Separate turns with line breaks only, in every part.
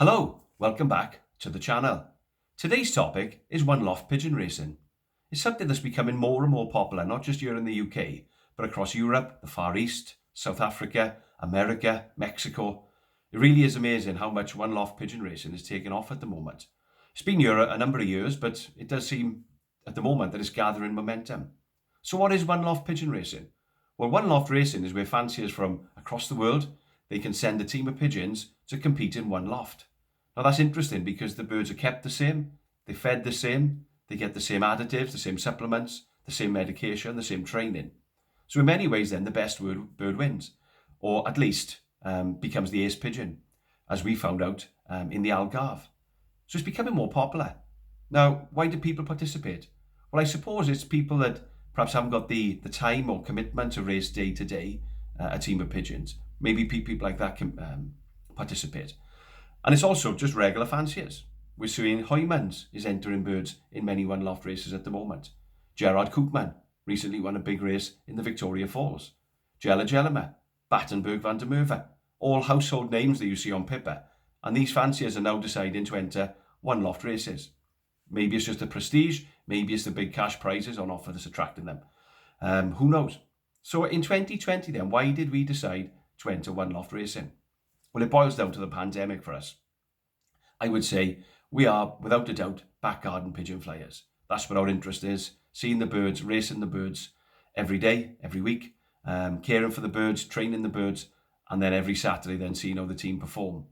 Hello, welcome back to the channel. Today's topic is one loft pigeon racing. It's something that's becoming more and more popular, not just here in the UK, but across Europe, the Far East, South Africa, America, Mexico. It really is amazing how much one loft pigeon racing is taking off at the moment. It's been here a number of years, but it does seem at the moment that it's gathering momentum. So what is one loft pigeon racing? Well, one loft racing is where fanciers from across the world, they can send a team of pigeons to compete in one loft. Now that's interesting because the birds are kept the same, they're fed the same, they get the same additives, the same supplements, the same medication, the same training. So in many ways then the best bird wins, or at least becomes the ace pigeon, as we found out in the Algarve. So it's becoming more popular. Now, why do people participate? Well, I suppose it's people that perhaps haven't got the time or commitment to race day to day a team of pigeons. Maybe people like that can participate. And it's also just regular fanciers. We're seeing Hoymans is entering birds in many one loft races at the moment. Gerard Koopman recently won a big race in the Victoria Falls. Jelle Jellema, Battenberg van der Merwe, all household names that you see on Pippa. And these fanciers are now deciding to enter one loft races. Maybe it's just the prestige, maybe it's the big cash prizes on offer that's attracting them. Who knows? So in 2020 then, why did we decide to enter one loft racing? Well, it boils down to the pandemic for us. I would say we are, without a doubt, back garden pigeon flyers. That's what our interest is, seeing the birds, racing the birds every day, every week, caring for the birds, training the birds, and then every Saturday then seeing how the team perform.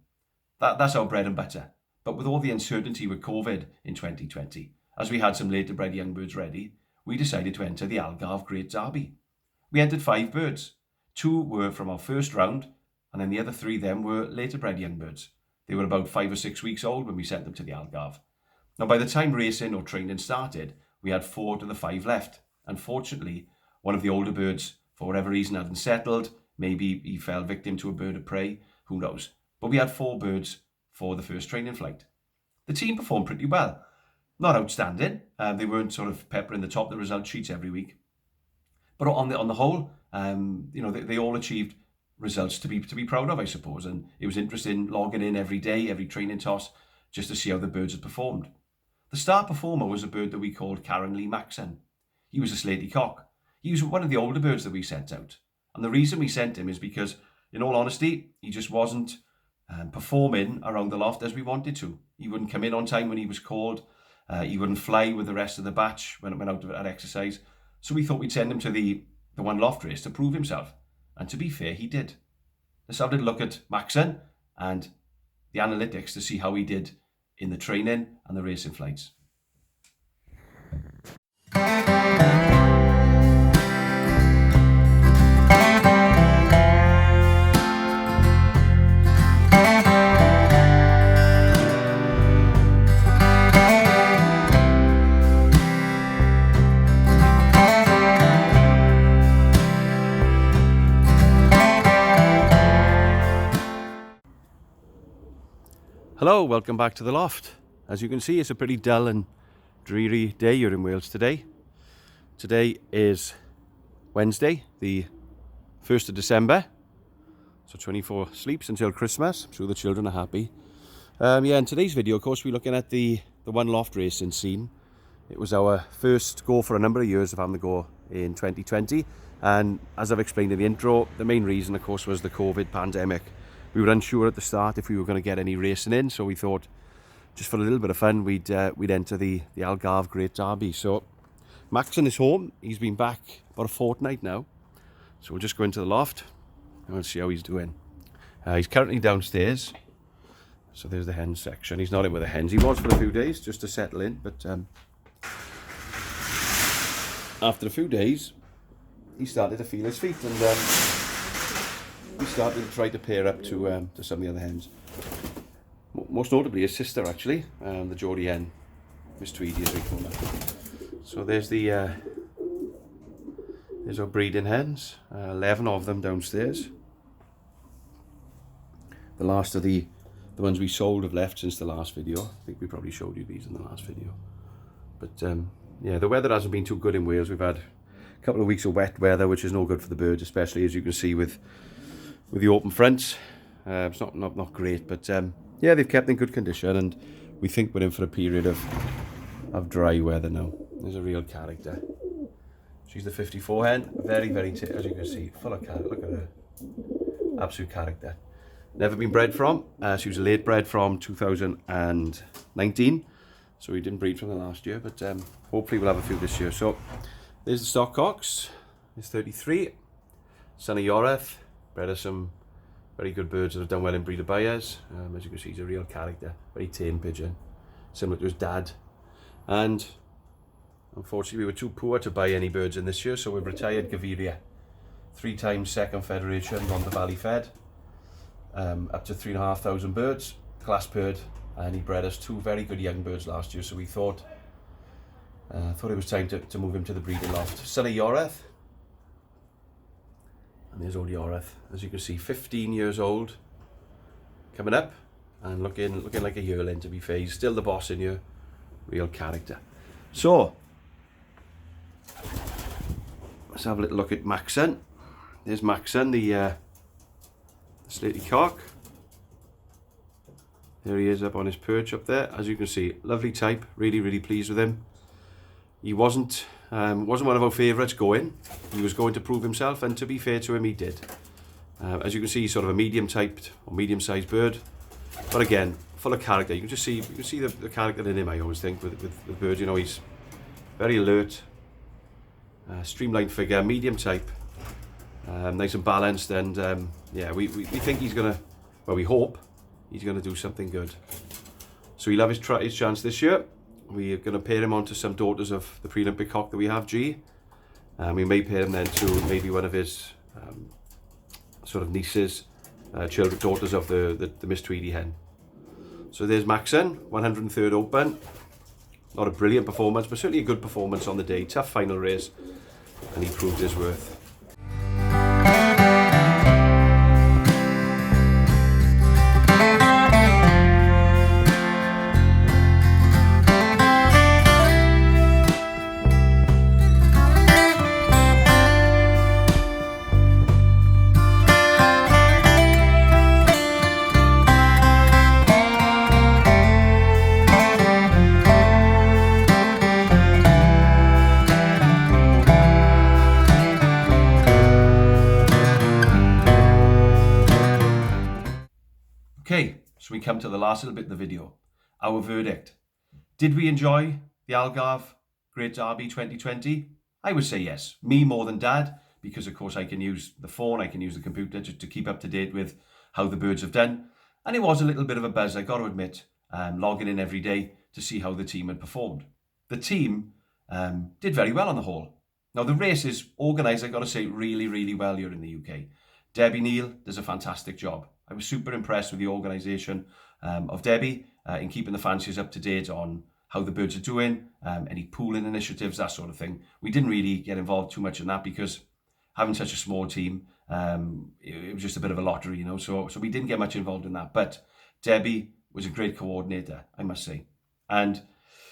That's our bread and butter. But with all the uncertainty with COVID in 2020, as we had some later bred young birds ready, we decided to enter the Algarve Great Derby. We entered 5 birds. 2 were from our first round, and then the other 3 then were later bred young birds. They were about 5 or 6 weeks old when we sent them to the Algarve. Now, by the time racing or training started, we had 4 to the 5 left. Unfortunately, one of the older birds, for whatever reason, hadn't settled. Maybe he fell victim to a bird of prey. Who knows? But we had 4 birds for the first training flight. The team performed pretty well. Not outstanding. They weren't sort of peppering the top of the result sheets every week. But on the whole, they all achieved results to be proud of, I suppose. And it was interesting logging in every day, every training toss, just to see how the birds had performed. The star performer was a bird that we called Carenlei Macsen. He was a slaty cock. He was one of the older birds that we sent out. And the reason we sent him is because, in all honesty, he just wasn't performing around the loft as we wanted to. He wouldn't come in on time when he was called. He wouldn't fly with the rest of the batch when it went out at exercise. So we thought we'd send him to the one loft race to prove himself. And to be fair, he did. Let's have a look at Macsen and the analytics to see how he did in the training and the racing flights. Hello, welcome back to the loft. As you can see, it's a pretty dull and dreary day here in Wales today. Today is Wednesday, the 1st of December. So 24 sleeps until Christmas. I'm sure the children are happy. In today's video, of course, we're looking at the one loft racing scene. It was our first go for a number of years of having the go in 2020. And as I've explained in the intro, the main reason, of course, was the COVID pandemic. We were unsure at the start if we were going to get any racing in, so we thought, just for a little bit of fun, we'd enter the Algarve Great Derby. So Macsen is home. He's been back about a fortnight now. So we'll just go into the loft and we'll see how he's doing. He's currently downstairs. So there's the hen section. He's not in with the hens. He was for a few days just to settle in, but after a few days, he started to feel his feet and we started to try to pair up to some of the other hens. Most notably his sister, actually, the Geordie hen, Miss Tweedy as we call her. So there's our breeding hens, 11 of them downstairs. The last of the ones we sold have left since the last video. I think we probably showed you these in the last video. But the weather hasn't been too good in Wales. We've had a couple of weeks of wet weather, which is no good for the birds, especially as you can see with the open fronts. It's not great, but yeah, they've kept in good condition, and we think we're in for a period of dry weather now. There's a real character. She's the 54 hen, very, as you can see, full of character. Look at her, absolute character. Never been bred from. She was a late bred from 2019, so we didn't breed from the last year, but hopefully we'll have a few this year. So there's the stock cocks. It's 33. Son of Yoreth, bred of some very good birds that have done well in breeder buyers. As you can see, he's a real character, very tame pigeon, similar to his dad. And unfortunately, we were too poor to buy any birds in this year, so we've retired Gaviria. 3 times second federation on the Valley Fed. Up to 3,500 birds, class bird, and he bred us 2 very good young birds last year, so we thought it was time to move him to the breeding loft. Son of Yoreth. And there's old Yoreth, as you can see, 15 years old, coming up, and looking like a yearling, to be fair. He's still the boss in here, real character. So, let's have a little look at Macsen. There's Macsen, the slaty cock. There he is up on his perch up there. As you can see, lovely type, really pleased with him. He wasn't one of our favourites going. He was going to prove himself, and to be fair to him, he did. As you can see, he's sort of a medium-typed or medium-sized bird, but again, full of character. You can see the character in him. I always think with the bird, you know, he's very alert, streamlined figure, medium type, nice and balanced, and yeah, we think he's gonna, well, we hope he's gonna do something good. So he'll have his chance this year. We're going to pair him on to some daughters of the pre-Olympic cock that we have, G. We may pair him then to maybe one of his sort of nieces, daughters of the Miss Tweedy hen. So there's Macsen, 103rd open. Not a brilliant performance, but certainly a good performance on the day. Tough final race, and he proved his worth. Okay, so we come to the last little bit of the video. Our verdict. Did we enjoy the Algarve Great Derby 2020? I would say yes. Me more than Dad, because of course I can use the phone, I can use the computer to keep up to date with how the birds have done. And it was a little bit of a buzz, I got to admit, logging in every day to see how the team had performed. The team did very well on the whole. Now the race is organised, I got to say, really well here in the UK. Debbie Neal does a fantastic job. I was super impressed with the organisation of Debbie in keeping the fanciers up to date on how the birds are doing, any pooling initiatives, that sort of thing. We didn't really get involved too much in that because having such a small team, it was just a bit of a lottery, you know, so we didn't get much involved in that. But Debbie was a great coordinator, I must say. And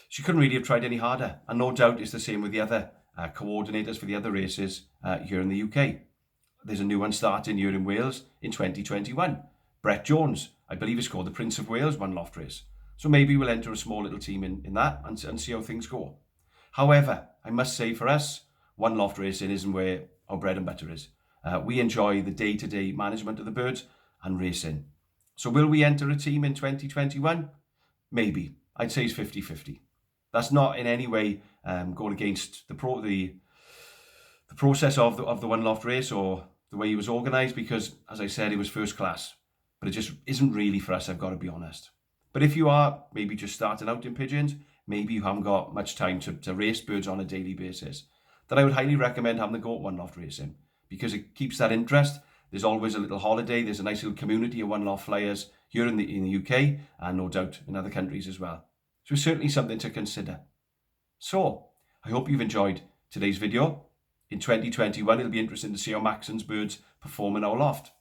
she couldn't really have tried any harder. And no doubt it's the same with the other coordinators for the other races here in the UK. There's a new one starting here in Wales in 2021. Brett Jones, I believe it's called the Prince of Wales One Loft race. So maybe we'll enter a small little team in that and see how things go. However, I must say for us, One Loft racing isn't where our bread and butter is. We enjoy the day-to-day management of the birds and racing. So will we enter a team in 2021? Maybe. I'd say it's 50-50. That's not in any way going against the process of the One Loft race or the way he was organised, because, as I said, it was first class. But it just isn't really for us, I've got to be honest. But if you are maybe just starting out in pigeons, maybe you haven't got much time to race birds on a daily basis, then I would highly recommend having a go at One Loft racing, because it keeps that interest. There's always a little holiday. There's a nice little community of One Loft flyers here in the UK, and no doubt in other countries as well. So it's certainly something to consider. So I hope you've enjoyed today's video. In 2021, it'll be interesting to see how Macsen's birds perform in our loft.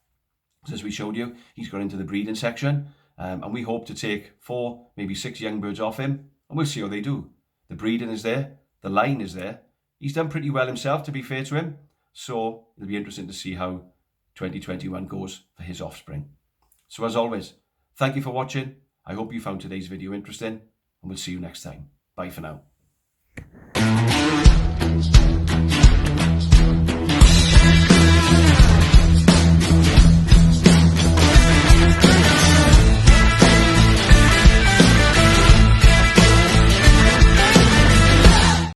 As we showed you, he's got into the breeding section, and we hope to take 4, maybe 6 young birds off him, and we'll see how they do. The breeding is there, the line is there. He's done pretty well himself, to be fair to him, so it'll be interesting to see how 2021 goes for his offspring. So as always, thank you for watching. I hope you found today's video interesting, and we'll see you next time. Bye for now.